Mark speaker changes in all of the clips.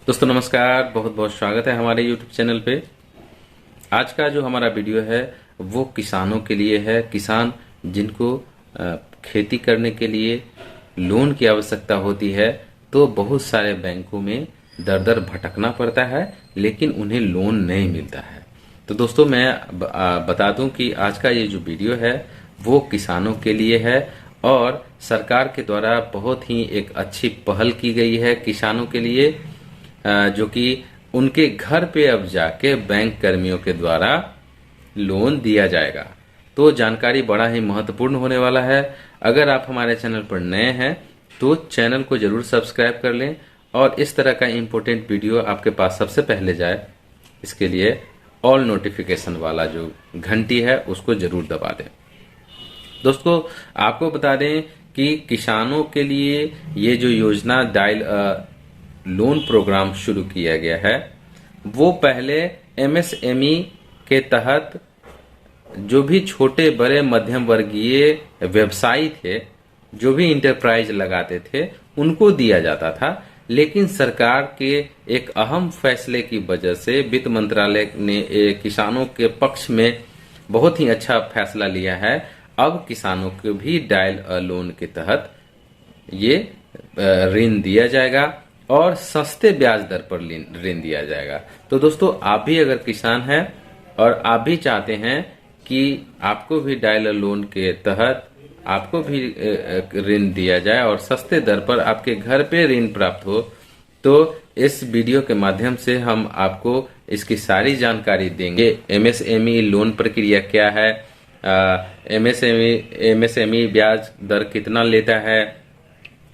Speaker 1: दोस्तों नमस्कार, बहुत बहुत स्वागत है हमारे YouTube चैनल पे। आज का जो हमारा वीडियो है वो किसानों के लिए है। किसान जिनको खेती करने के लिए लोन की आवश्यकता होती है तो बहुत सारे बैंकों में दर दर भटकना पड़ता है, लेकिन उन्हें लोन नहीं मिलता है। तो दोस्तों मैं बता दूं कि आज का ये जो वीडियो है वो किसानों के लिए है और सरकार के द्वारा बहुत ही एक अच्छी पहल की गई है किसानों के लिए, जो कि उनके घर पे अब जाके बैंक कर्मियों के द्वारा लोन दिया जाएगा। तो जानकारी बड़ा ही महत्वपूर्ण होने वाला है। अगर आप हमारे चैनल पर नए हैं तो चैनल को जरूर सब्सक्राइब कर लें और इस तरह का इम्पोर्टेंट वीडियो आपके पास सबसे पहले जाए, इसके लिए ऑल नोटिफिकेशन वाला जो घंटी है उसको जरूर दबा दें। दोस्तों आपको बता दें कि किसानों के लिए ये जो योजना डायल लोन प्रोग्राम शुरू किया गया है वो पहले एमएसएमई के तहत जो भी छोटे बड़े मध्यम वर्गीय व्यवसायी थे, जो भी इंटरप्राइज लगाते थे, उनको दिया जाता था। लेकिन सरकार के एक अहम फैसले की वजह से वित्त मंत्रालय ने किसानों के पक्ष में बहुत ही अच्छा फैसला लिया है। अब किसानों को भी डायल लोन के तहत ये ऋण दिया जाएगा और सस्ते ब्याज दर पर ऋण दिया जाएगा। तो दोस्तों आप भी अगर किसान हैं और आप भी चाहते हैं कि आपको भी डायल लोन के तहत आपको भी ऋण दिया जाए और सस्ते दर पर आपके घर पे ऋण प्राप्त हो, तो इस वीडियो के माध्यम से हम आपको इसकी सारी जानकारी देंगे। एमएसएमई लोन प्रक्रिया क्या है, एमएसएमई ब्याज दर कितना लेता है,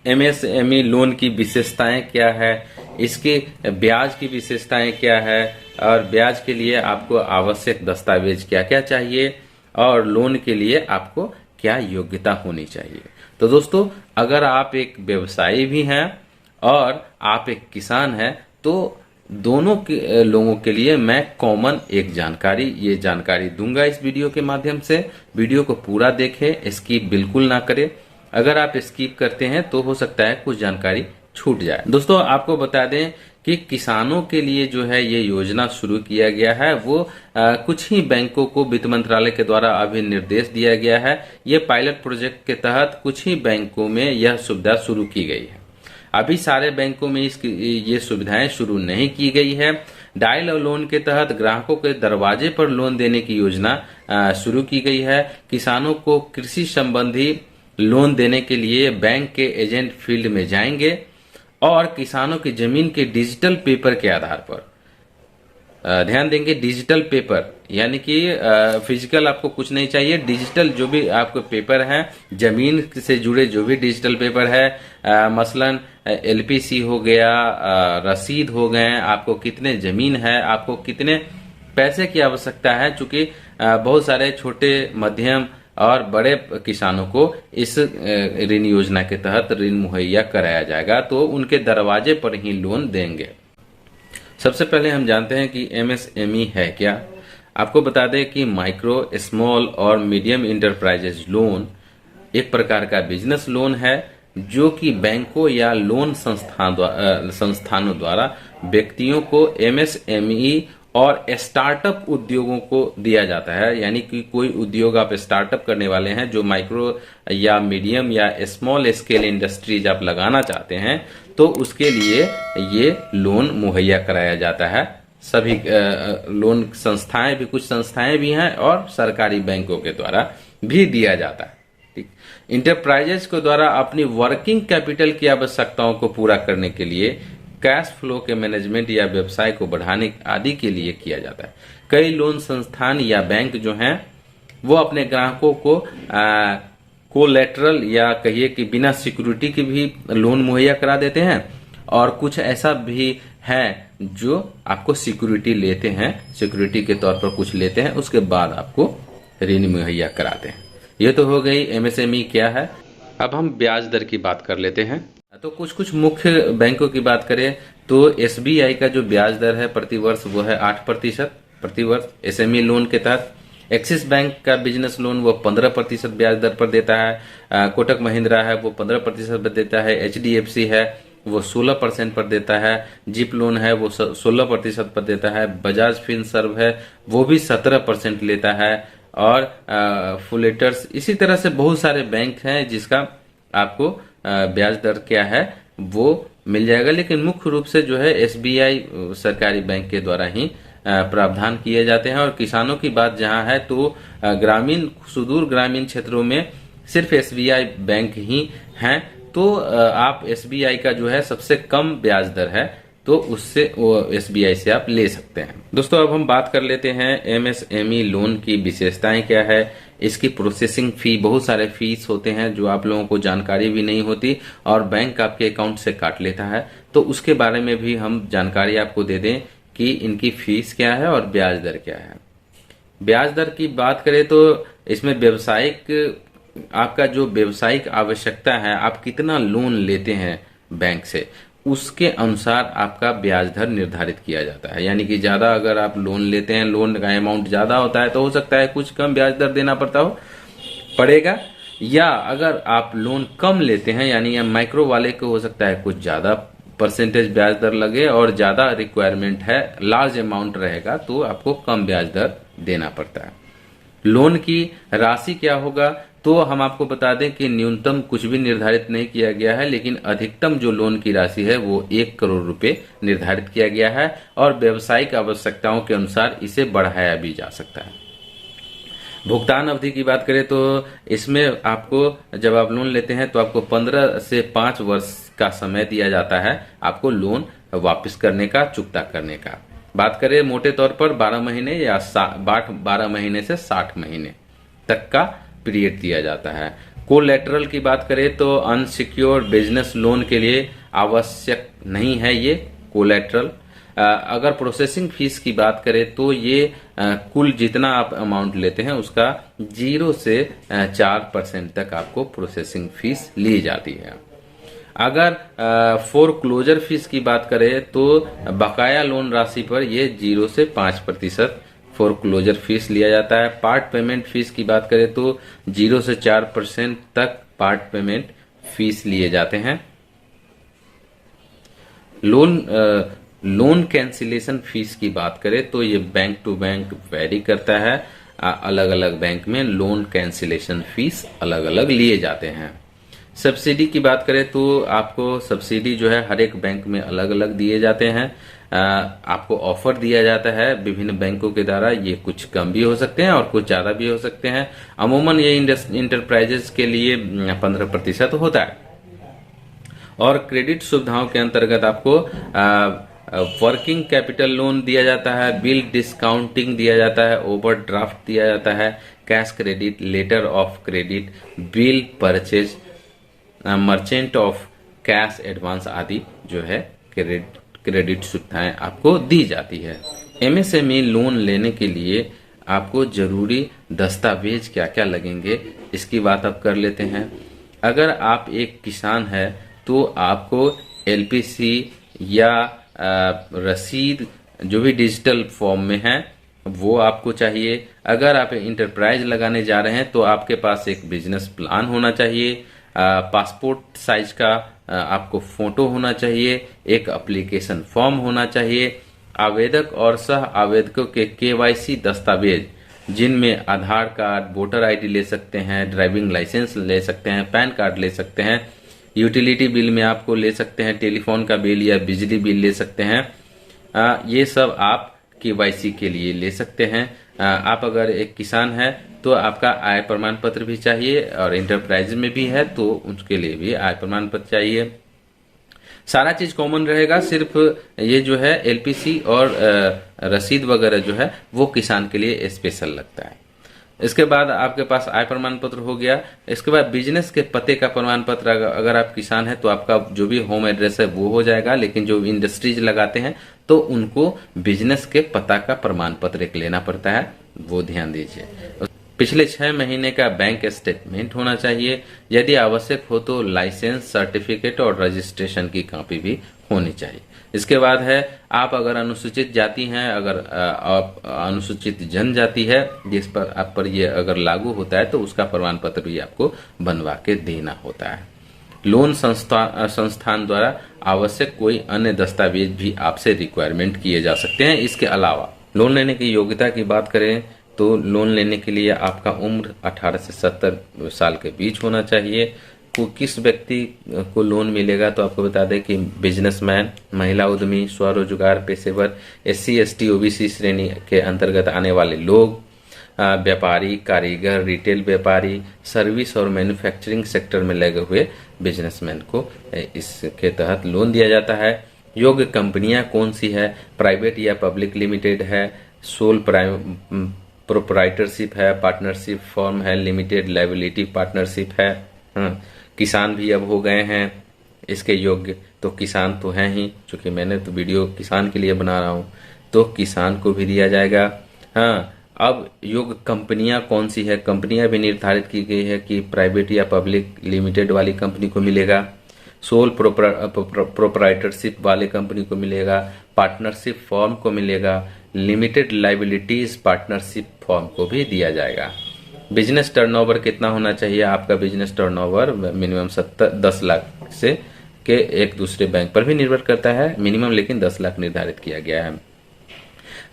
Speaker 1: एमएसएमई लोन की विशेषताएं क्या है, इसके ब्याज की विशेषताएं क्या है और ब्याज के लिए आपको आवश्यक दस्तावेज क्या क्या चाहिए और लोन के लिए आपको क्या योग्यता होनी चाहिए। तो दोस्तों अगर आप एक व्यवसायी भी हैं और आप एक किसान हैं तो दोनों के लोगों के लिए मैं कॉमन एक जानकारी दूंगा इस वीडियो के माध्यम से। वीडियो को पूरा देखें, स्किप बिल्कुल ना करें। अगर आप स्किप करते हैं तो हो सकता है कुछ जानकारी छूट जाए। दोस्तों आपको बता दें कि किसानों के लिए जो है ये योजना शुरू किया गया है वो कुछ ही बैंकों को वित्त मंत्रालय के द्वारा अभी निर्देश दिया गया है। ये पायलट प्रोजेक्ट के तहत कुछ ही बैंकों में यह सुविधा शुरू की गई है। अभी सारे बैंकों में ये सुविधाएं शुरू नहीं की गई है। डायल लोन के तहत ग्राहकों के दरवाजे पर लोन देने की योजना शुरू की गई है। किसानों को कृषि संबंधी लोन देने के लिए बैंक के एजेंट फील्ड में जाएंगे और किसानों की जमीन के डिजिटल पेपर के आधार पर ध्यान देंगे। डिजिटल पेपर यानी कि फिजिकल आपको कुछ नहीं चाहिए, डिजिटल जो भी आपको पेपर है, जमीन से जुड़े जो भी डिजिटल पेपर है, मसलन एलपीसी हो गया, रसीद हो गए, आपको कितने जमीन है, आपको कितने पैसे की आवश्यकता है। चूंकि बहुत सारे छोटे मध्यम और बड़े किसानों को इस ऋण योजना के तहत ऋण मुहैया कराया जाएगा, तो उनके दरवाजे पर ही लोन देंगे। सबसे पहले हम जानते हैं कि एमएसएमई है क्या। आपको बता दें कि माइक्रो, स्मॉल और मीडियम इंटरप्राइजेज लोन एक प्रकार का बिजनेस लोन है जो कि बैंकों या लोन संस्थानों द्वारा व्यक्तियों को एमएसएमई और स्टार्टअप उद्योगों को दिया जाता है। यानी कि कोई उद्योग आप स्टार्टअप करने वाले हैं जो माइक्रो या मीडियम या स्मॉल स्केल इंडस्ट्रीज आप लगाना चाहते हैं तो उसके लिए ये लोन मुहैया कराया जाता है। सभी लोन संस्थाएं भी, कुछ संस्थाएं भी हैं और सरकारी बैंकों के द्वारा भी दिया जाता है। ठीक, इंटरप्राइजेज के द्वारा अपनी वर्किंग कैपिटल की आवश्यकताओं को पूरा करने के लिए, कैश फ्लो के मैनेजमेंट या व्यवसाय को बढ़ाने आदि के लिए किया जाता है। कई लोन संस्थान या बैंक जो हैं वो अपने ग्राहकों को कोलेटरल या कहिए कि बिना सिक्योरिटी के भी लोन मुहैया करा देते हैं और कुछ ऐसा भी है जो आपको सिक्योरिटी लेते हैं, सिक्योरिटी के तौर पर कुछ लेते हैं, उसके बाद आपको ऋण मुहैया कराते हैं। ये तो हो गई एमएसएमई क्या है। अब हम ब्याज दर की बात कर लेते हैं। तो कुछ मुख्य बैंकों की बात करें तो एसबीआई का जो ब्याज दर है प्रतिवर्ष वो है 8% प्रतिवर्ष एसएमई लोन के तहत। एक्सिस बैंक का बिजनेस लोन वो 15% ब्याज दर पर देता है। कोटक महिंद्रा है वो 15% पर देता है। एचडीएफसी है वो 16% पर देता है। जिप लोन है वो 16% पर देता है। बजाज फिनसर्व है वो भी 17% लेता है। और फुलेटर्स, इसी तरह से बहुत सारे बैंक हैं जिसका आपको ब्याज दर क्या है वो मिल जाएगा। लेकिन मुख्य रूप से जो है एसबीआई सरकारी बैंक के द्वारा ही प्रावधान किए जाते हैं। और किसानों की बात जहां है तो ग्रामीण, सुदूर ग्रामीण क्षेत्रों में सिर्फ एसबीआई बैंक ही हैं। तो आप एसबीआई का जो है सबसे कम ब्याज दर है, तो उससे वो एसबीआई से आप ले सकते हैं। दोस्तों अब हम बात कर लेते हैं एमएसएमई लोन की विशेषताएं क्या है। इसकी प्रोसेसिंग फी, बहुत सारे फीस होते हैं जो आप लोगों को जानकारी भी नहीं होती और बैंक आपके अकाउंट से काट लेता है। तो उसके बारे में भी हम जानकारी आपको दे दें कि इनकी फीस क्या है और ब्याज दर क्या है। ब्याज दर की बात करें तो इसमें व्यावसायिक, आपका जो व्यावसायिक आवश्यकता है, आप कितना लोन लेते हैं बैंक से, उसके अनुसार आपका ब्याज दर निर्धारित किया जाता है। यानी कि ज्यादा अगर आप लोन लेते हैं, लोन का अमाउंट ज्यादा होता है तो हो सकता है कुछ कम ब्याज दर देना पड़ेगा। या अगर आप लोन कम लेते हैं, यानी या माइक्रो वाले को हो सकता है कुछ ज्यादा परसेंटेज ब्याज दर लगे और ज्यादा रिक्वायरमेंट है, लार्ज अमाउंट रहेगा तो आपको कम ब्याज दर देना पड़ता है। लोन की राशि क्या होगा तो हम आपको बता दें कि न्यूनतम कुछ भी निर्धारित नहीं किया गया है, लेकिन अधिकतम जो लोन की राशि है वो 1 करोड़ रुपए निर्धारित किया गया है और व्यावसायिक आवश्यकताओं के अनुसार इसे बढ़ाया भी जा सकता है। भुगतान अवधि की बात करें तो इसमें आपको, जब आप लोन लेते हैं तो आपको 15 से 5 वर्ष का समय दिया जाता है आपको लोन वापस करने का, चुकता करने का। बात करें मोटे तौर पर 12 महीने या 12 महीने से 60 महीने तक का पीरियड दिया जाता है। कोलैटरल की बात करें तो अनसिक्योर्ड बिजनेस लोन के लिए आवश्यक नहीं है ये कोलैटरल। अगर प्रोसेसिंग फीस की बात करें तो ये कुल जितना आप अमाउंट लेते हैं उसका 0 से 4% तक आपको प्रोसेसिंग फीस ली जाती है। अगर फोरक्लोजर फीस की बात करें तो बकाया लोन राशि पर ये 0 से 5% फोरक्लोजर फीस लिया जाता है। पार्ट पेमेंट फीस की बात करें तो 0 से 4% तक पार्ट पेमेंट फीस लिए जाते हैं। लोन कैंसिलेशन फीस की बात करें तो ये बैंक टू बैंक वेरी करता है। अलग अलग बैंक में लोन कैंसिलेशन फीस अलग अलग लिए जाते हैं। सब्सिडी की बात करें तो आपको सब्सिडी जो है हर एक बैंक में अलग अलग दिए जाते हैं। आपको ऑफर दिया जाता है विभिन्न बैंकों के द्वारा, ये कुछ कम भी हो सकते हैं और कुछ ज्यादा भी हो सकते हैं। अमूमन ये इंटरप्राइजेस के लिए 15% होता है। और क्रेडिट सुविधाओं के अंतर्गत आपको वर्किंग कैपिटल लोन दिया जाता है, बिल डिस्काउंटिंग दिया जाता है, ओवरड्राफ्ट दिया जाता है, cash credit, letter of credit, bill purchase, merchant of cash advance आदि जो है क्रेडिट सुविधाएं आपको दी जाती है। एमएसएमई लोन लेने के लिए आपको जरूरी दस्तावेज क्या क्या लगेंगे इसकी बात अब कर लेते हैं। अगर आप एक किसान है तो आपको एलपीसी या रसीद जो भी डिजिटल फॉर्म में है वो आपको चाहिए। अगर आप इंटरप्राइज लगाने जा रहे हैं तो आपके पास एक बिजनेस प्लान होना चाहिए। पासपोर्ट साइज का आपको फोटो होना चाहिए। एक एप्लीकेशन फॉर्म होना चाहिए। आवेदक और सह आवेदकों के केवाईसी दस्तावेज जिनमें आधार कार्ड, वोटर आईडी ले सकते हैं, ड्राइविंग लाइसेंस ले सकते हैं, पैन कार्ड ले सकते हैं, यूटिलिटी बिल में आपको ले सकते हैं, टेलीफोन का बिल या बिजली बिल ले सकते हैं। ये सब आप केवाईसी के लिए ले सकते हैं। आप अगर एक किसान है तो आपका आय प्रमाण पत्र भी चाहिए और इंटरप्राइज में भी है तो उसके लिए भी आय प्रमाण पत्र चाहिए। सारा चीज कॉमन रहेगा, सिर्फ ये जो है एलपीसी और रसीद वगैरह जो है वो किसान के लिए स्पेशल लगता है। इसके बाद आपके पास आय प्रमाण पत्र हो गया। इसके बाद बिजनेस के पते का प्रमाण पत्र, अगर आप किसान हैं तो आपका जो भी होम एड्रेस है वो हो जाएगा, लेकिन जो इंडस्ट्रीज लगाते हैं तो उनको बिजनेस के पता का प्रमाण पत्र एक लेना पड़ता है, वो ध्यान दीजिए। पिछले 6 महीने का बैंक स्टेटमेंट होना चाहिए। यदि आवश्यक हो तो लाइसेंस, सर्टिफिकेट और रजिस्ट्रेशन की कॉपी भी होनी चाहिए। इसके बाद है आप अगर अनुसूचित जाति हैं, अगर आप अनुसूचित जनजाति है जिस पर आप पर ये अगर लागू होता है तो उसका प्रमाण पत्र भी आपको बनवा के देना होता है। लोन संस्थान द्वारा आवश्यक कोई अन्य दस्तावेज भी आपसे रिक्वायरमेंट किए जा सकते हैं। इसके अलावा लोन लेने की योग्यता की बात करें तो लोन लेने के लिए आपका उम्र 18 से 70 साल के बीच होना चाहिए। किस व्यक्ति को लोन मिलेगा तो आपको बता दें कि बिजनेसमैन, महिला उद्यमी, स्वरोजगार पेशेवर, SC ST OBC श्रेणी के अंतर्गत आने वाले लोग, व्यापारी, कारीगर, रिटेल व्यापारी, सर्विस और मैन्युफैक्चरिंग सेक्टर में लगे हुए बिजनेसमैन को इसके तहत लोन दिया जाता है। योग्य कंपनियां कौन सी है? प्राइवेट या पब्लिक लिमिटेड है, सोल प्रोप्राइटरशिप है, पार्टनरशिप फॉर्म है, लिमिटेड लायबिलिटी पार्टनरशिप है। किसान भी अब हो गए हैं इसके योग्य, तो किसान तो हैं ही, चूंकि मैंने तो वीडियो किसान के लिए बना रहा हूं, तो किसान को भी दिया जाएगा। हाँ, अब योग्य कंपनियां कौन सी है? कंपनियां भी निर्धारित की गई है कि प्राइवेट या पब्लिक लिमिटेड वाली कंपनी को मिलेगा, सोल प्रोप्राइटरशिप वाले कंपनी को मिलेगा, पार्टनरशिप फॉर्म को मिलेगा, लिमिटेड लायबिलिटीज पार्टनरशिप फॉर्म को भी दिया जाएगा। बिजनेस टर्नओवर कितना होना चाहिए? आपका बिजनेस टर्नओवर मिनिमम 10 लाख से के एक दूसरे बैंक पर भी निर्भर करता है, मिनिमम लेकिन 10 लाख निर्धारित किया गया है।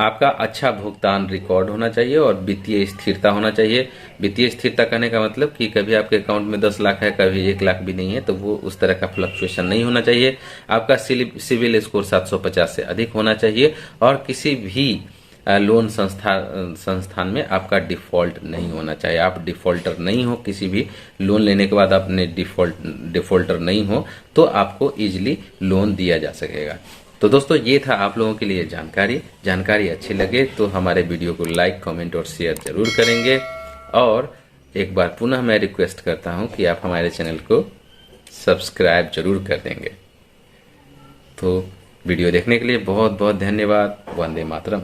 Speaker 1: आपका अच्छा भुगतान रिकॉर्ड होना चाहिए और वित्तीय स्थिरता होना चाहिए। वित्तीय स्थिरता कहने का मतलब कि कभी आपके अकाउंट में 10 लाख है, कभी 1 लाख भी नहीं है, तो वो उस तरह का फ्लक्चुएशन नहीं होना चाहिए। आपका सिविल स्कोर 750 से अधिक होना चाहिए और किसी भी लोन संस्थान में आपका डिफॉल्ट नहीं होना चाहिए। आप डिफॉल्टर नहीं हो, किसी भी लोन लेने के बाद आपने डिफॉल्टर नहीं हो तो आपको इजीली लोन दिया जा सकेगा। तो दोस्तों ये था आप लोगों के लिए जानकारी अच्छी लगे तो हमारे वीडियो को लाइक, कमेंट और शेयर जरूर करेंगे। और एक बार पुनः मैं रिक्वेस्ट करता हूं कि आप हमारे चैनल को सब्सक्राइब जरूर कर देंगे। तो वीडियो देखने के लिए बहुत बहुत धन्यवाद। वंदे मातरम।